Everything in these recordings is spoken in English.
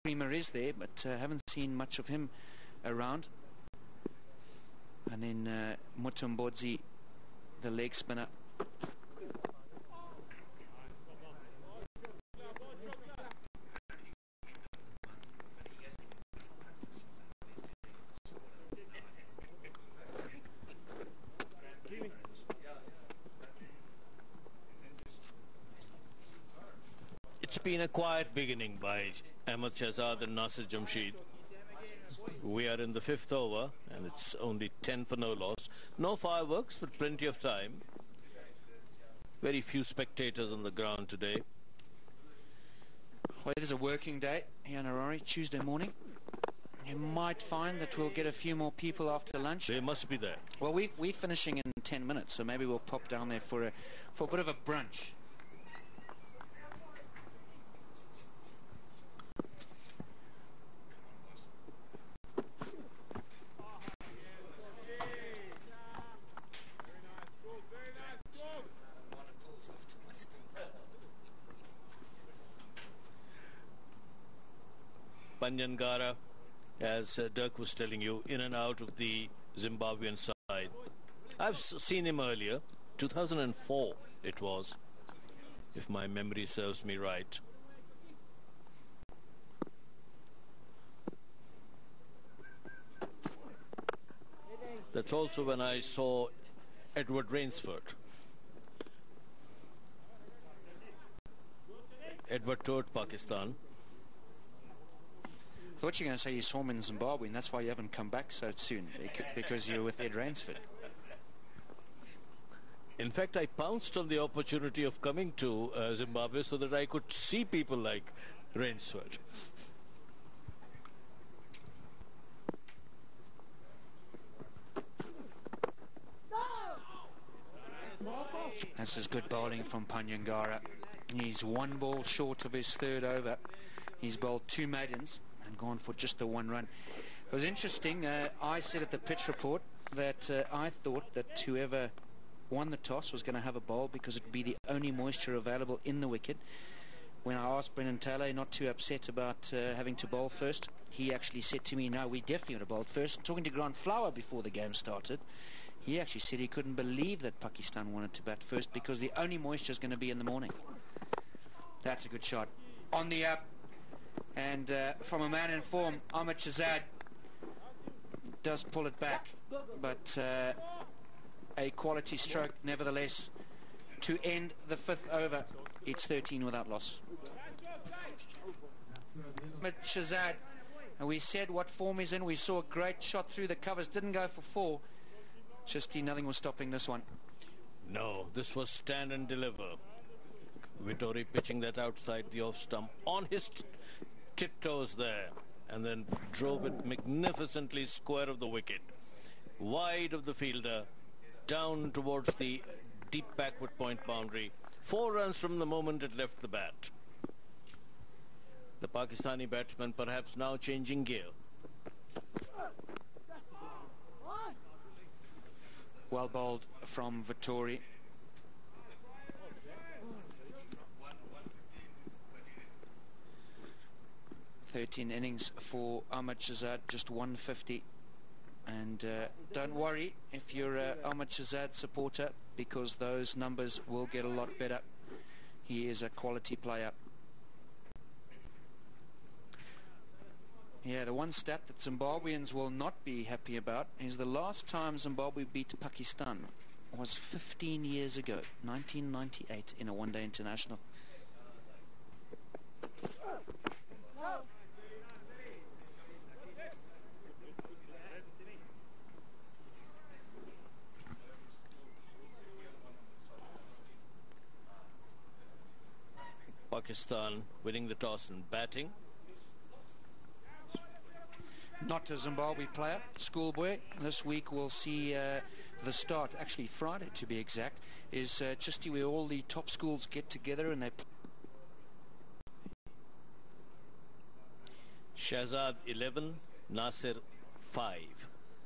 Creamer is there, but haven't seen much of him around. And then Mutumbodzi, the leg spinner. It's been a quiet beginning by Ahmed Shahzad and Nasir Jamshid. We are in the 5th over and it's only 10 for no loss. No fireworks, but plenty of time. Very few spectators on the ground today. Well, it is a working day here in Harare, Tuesday morning. You might find that we'll get a few more people after lunch. They must be there. Well, we're finishing in 10 minutes, so maybe we'll pop down there for a bit of a brunch. Panyangara, as Dirk was telling you, in and out of the Zimbabwean side. I've seen him earlier, 2004 it was, if my memory serves me right. That's also when I saw Edward Rainsford. Edward toured Pakistan. So what you're going to say, you saw him in Zimbabwe and that's why you haven't come back so soon, because you're with Ed Rainsford. In fact, I pounced on the opportunity of coming to Zimbabwe so that I could see people like Rainsford. This is good bowling from Panyangara. He's one ball short of his 3rd over. He's bowled 2 maidens and gone for just the 1 run. It was interesting. I said at the pitch report that I thought that whoever won the toss was going to have a bowl because it would be the only moisture available in the wicket. When I asked Brendan Taylor not too upset about having to bowl first, he actually said to me, no, we definitely would have bowled first. Talking to Grant Flower before the game started, he actually said he couldn't believe that Pakistan wanted to bat first because the only moisture is going to be in the morning. That's a good shot. On the up, and from a man in form, Ahmed Shahzad does pull it back, but a quality stroke nevertheless to end the 5th over. It's 13 without loss. Ahmed Shahzad, and we said what form he's in. We saw a great shot through the covers, didn't go for 4. Just nothing was stopping this one. No, this was stand and deliver. Vittori pitching that outside the off stump on his tiptoes there, and then drove it magnificently square of the wicket, wide of the fielder, down towards the deep backward point boundary. 4 runs from the moment it left the bat. The Pakistani batsman perhaps now changing gear. Well bowled from Vittori. ...13 innings for Ahmed Shahzad, just 150. And don't worry if you're a Ahmed Shahzad supporter, because those numbers will get a lot better. He is a quality player. Yeah, the one stat that Zimbabweans will not be happy about is the last time Zimbabwe beat Pakistan was 15 years ago, 1998, in a one-day international. Pakistan winning the toss and batting. Not a Zimbabwe player, schoolboy. This week we'll see the start, actually Friday to be exact, is Chisti, where all the top schools get together and they Shahzad 11, Nasir 5.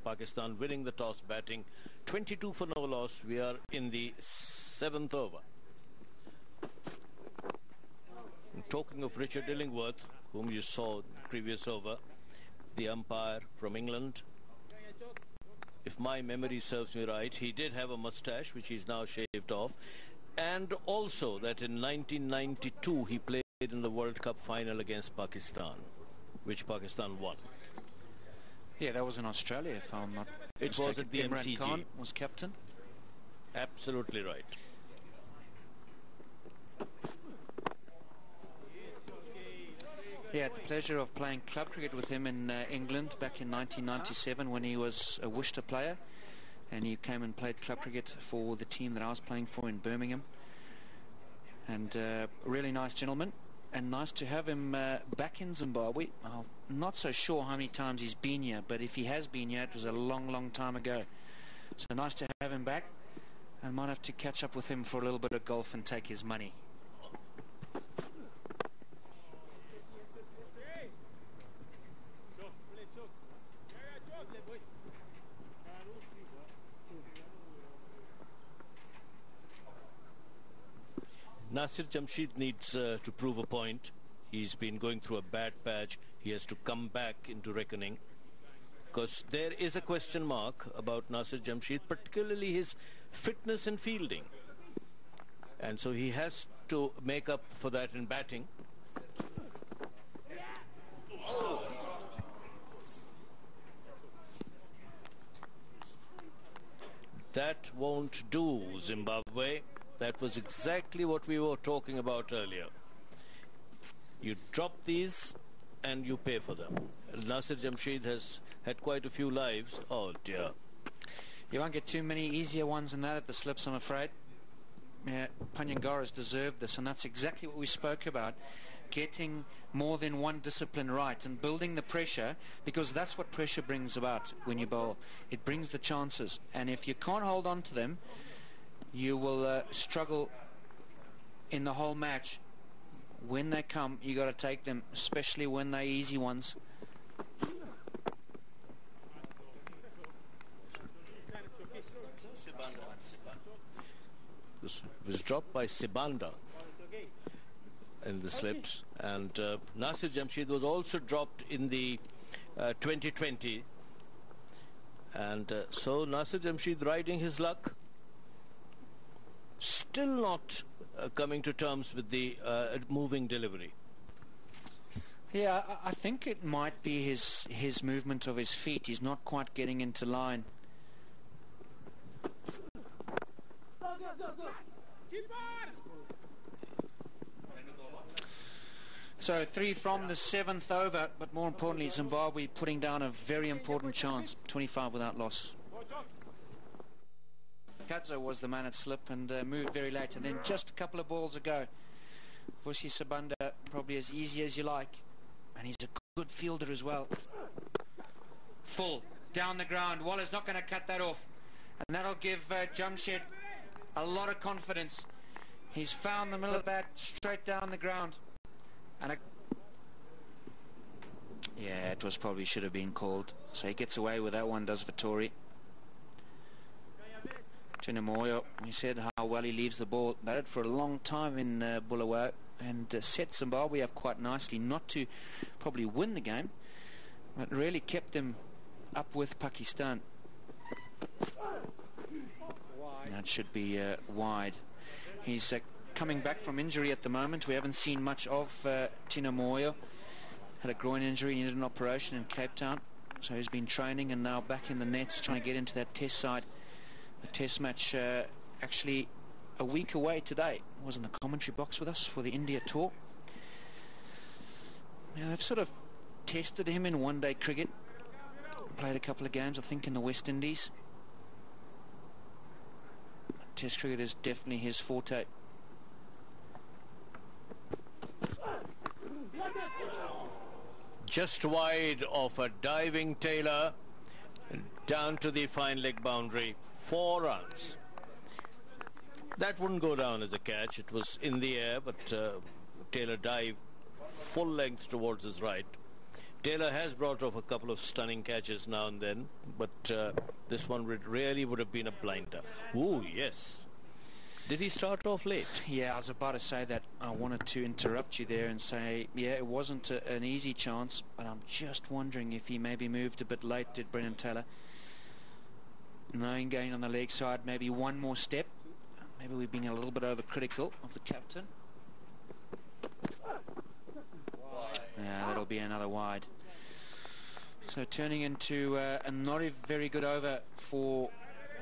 Pakistan winning the toss, batting 22 for no loss. We are in the 7th over. And talking of Richard Illingworth, whom you saw in the previous over, the umpire from England. If my memory serves me right, he did have a moustache, which he's now shaved off. And also that in 1992 he played in the World Cup final against Pakistan, which Pakistan won. Yeah, that was in Australia, if I'm not It mistaken. was at the Imran MCG. Khan was captain. Absolutely right. He had the pleasure of playing club cricket with him in England back in 1997 when he was a Worcester player, and he came and played club cricket for the team that I was playing for in Birmingham. And really nice gentleman, and nice to have him back in Zimbabwe. I'm not so sure how many times he's been here, but if he has been here, it was a long time ago. So nice to have him back. I might have to catch up with him for a little bit of golf and take his money. Nasir Jamshid needs to prove a point. He's been going through a bad patch. He has to come back into reckoning, because there is a question mark about Nasir Jamshid, particularly his fitness in fielding. And so he has to make up for that in batting. That won't do, Zimbabwe. That was exactly what we were talking about earlier. You drop these and you pay for them. Nasir Jamshid has had quite a few lives. Oh dear. You won't get too many easier ones than that at the slips, I'm afraid. Yeah, Panyangara's deserved this, and that's exactly what we spoke about. Getting more than one discipline right and building the pressure, because that's what pressure brings about when you bowl. It brings the chances, and if you can't hold on to them, you will struggle in the whole match. When they come, you got to take them, especially when they're easy ones. This was dropped by Sibanda in the slips, and Nasir Jamshid was also dropped in the 2020, and so Nasir Jamshid riding his luck. Still not coming to terms with the moving delivery. Yeah, I think it might be his movement of his feet. He's not quite getting into line. So 3 from the 7th over, but more importantly, Zimbabwe putting down a very important chance. 25 without loss. Kadzo was the man at slip and moved very late, and then just a couple of balls ago, Vusi Sibanda, probably as easy as you like, and he's a good fielder as well. Full down the ground. Waller's not going to cut that off, and that'll give Jamshid a lot of confidence. He's found the middle of the bat straight down the ground, and yeah, it was probably should have been called. So he gets away with that one, does Vittori. Moyo, we said how well he leaves the ball. Batted for a long time in Bulawayo and set Zimbabwe up quite nicely, not to probably win the game, but really kept them up with Pakistan. That should be wide. He's coming back from injury at the moment. We haven't seen much of Tino Moyo. Had a groin injury, needed an operation in Cape Town, so he's been training and now back in the nets trying to get into that test side. The test match actually a week away today. Was in the commentary box with us for the India tour. Now they've sort of tested him in one-day cricket. Played a couple of games, I think, in the West Indies. Test cricket is definitely his forte. Just wide of a diving Taylor, down to the fine leg boundary. 4 runs. That wouldn't go down as a catch. It was in the air, but Taylor dived full length towards his right. Taylor has brought off a couple of stunning catches now and then, but this one really would have been a blinder. Oh, yes. Did he start off late? Yeah, I was about to say that. I wanted to interrupt you there and say, yeah, it wasn't an easy chance, but I'm just wondering if he maybe moved a bit late, did Brennan Taylor. Knowing going on the leg side, maybe one more step. Maybe we're being a little bit overcritical of the captain. Yeah, that'll be another wide. So turning into a not a very good over for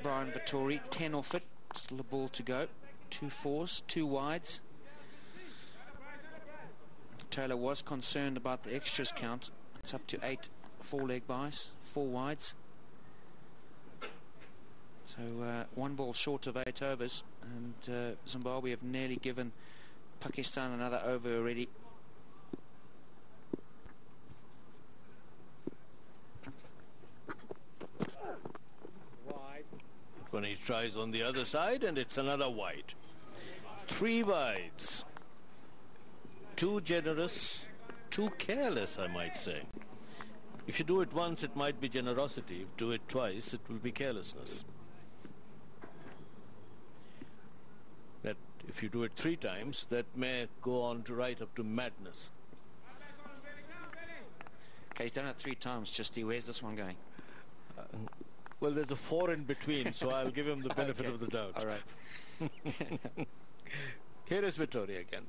Brian Vittori. 10 off it. Still a ball to go. 2 fours, 2 wides. Taylor was concerned about the extras count. It's up to 8 4-leg buys, 4 wides. So 1 ball short of 8 overs, and Zimbabwe have nearly given Pakistan another over already. When he tries on the other side, and it's another wide. 3 wides. Too generous, too careless, I might say. If you do it once, it might be generosity. If you do it twice, it will be carelessness. That if you do it 3 times, that may go on to right up to madness. Okay, he's done it 3 times, Justy. Where's this one going? Well, there's a 4 in between, so I'll give him the benefit of the doubt. All right. Here is Vittori again.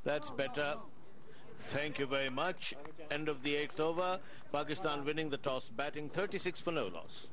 That's better. Thank you very much. End of the 8th over. Pakistan winning the toss, batting 36 for no loss.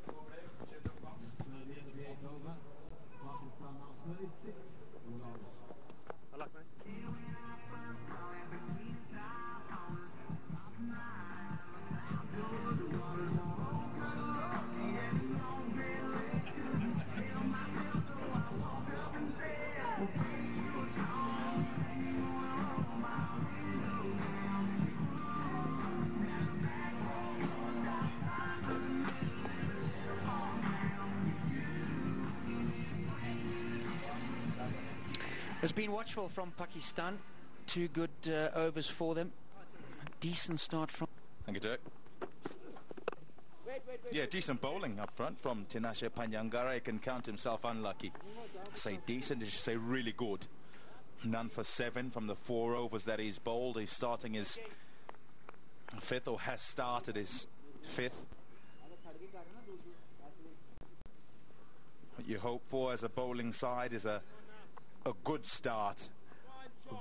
It's been watchful from Pakistan. 2 good overs for them. Decent start from... Thank you, Dirk. Yeah, decent bowling up front from Tinashe Panyangara. He can count himself unlucky. I say decent, I should say really good. None for 7 from the 4 overs that he's bowled. He's starting his 5th, or has started his 5th. What you hope for as a bowling side is a good start,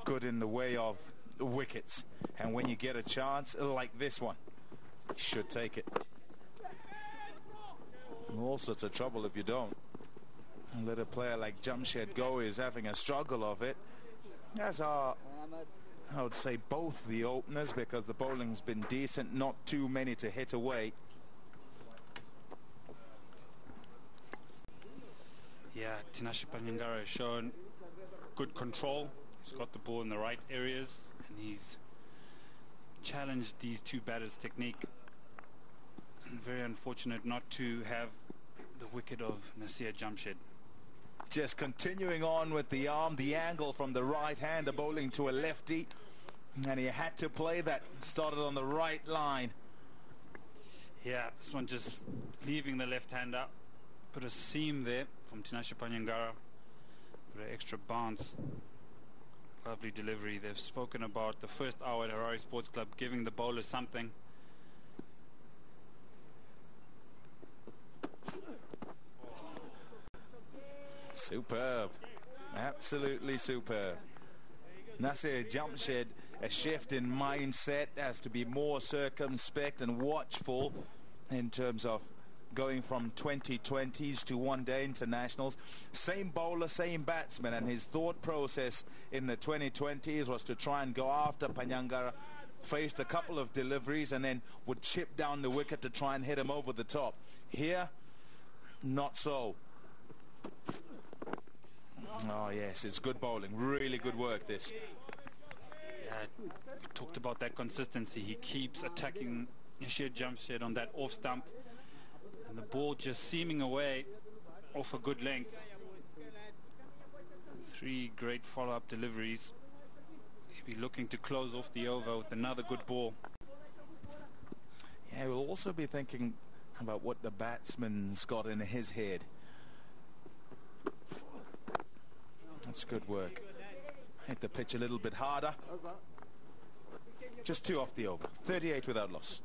good in the way of wickets, and when you get a chance like this one, you should take it. All sorts of trouble if you don't. Let a player like Jamshed go. Is having a struggle of it, as are, I would say, both the openers, because the bowling's been decent, not too many to hit away. Yeah, Tinashe Panyangara has shown good control. He's got the ball in the right areas, and he's challenged these 2 batters' technique. And very unfortunate not to have the wicket of Nasir Jamshed. Just continuing on with the arm, the angle from the right hand, the bowling to a lefty, and he had to play that. Started on the right line. Yeah, this one just leaving the left hand up. Put a seam there from Tinashe Panyangara. Put an extra bounce. Lovely delivery. They've spoken about the first hour at Harare Sports Club giving the bowler something. Superb. Absolutely superb. Nasir Jamshed, a shift in mindset, has to be more circumspect and watchful in terms of going from 2020s to one-day internationals. Same bowler, same batsman, and his thought process in the 2020s was to try and go after Panyangara. Faced a couple of deliveries and then would chip down the wicket to try and hit him over the top. Here, not so. Oh yes, it's good bowling. Really good work, this. Yeah, we talked about that consistency. He keeps attacking Nasir Jamshed on that off stump, and the ball just seaming away off a good length. 3 great follow-up deliveries. He'll be looking to close off the over with another good ball. Yeah, we'll also be thinking about what the batsman's got in his head. That's good work. Hit the pitch a little bit harder. Just 2 off the over. 38 without loss.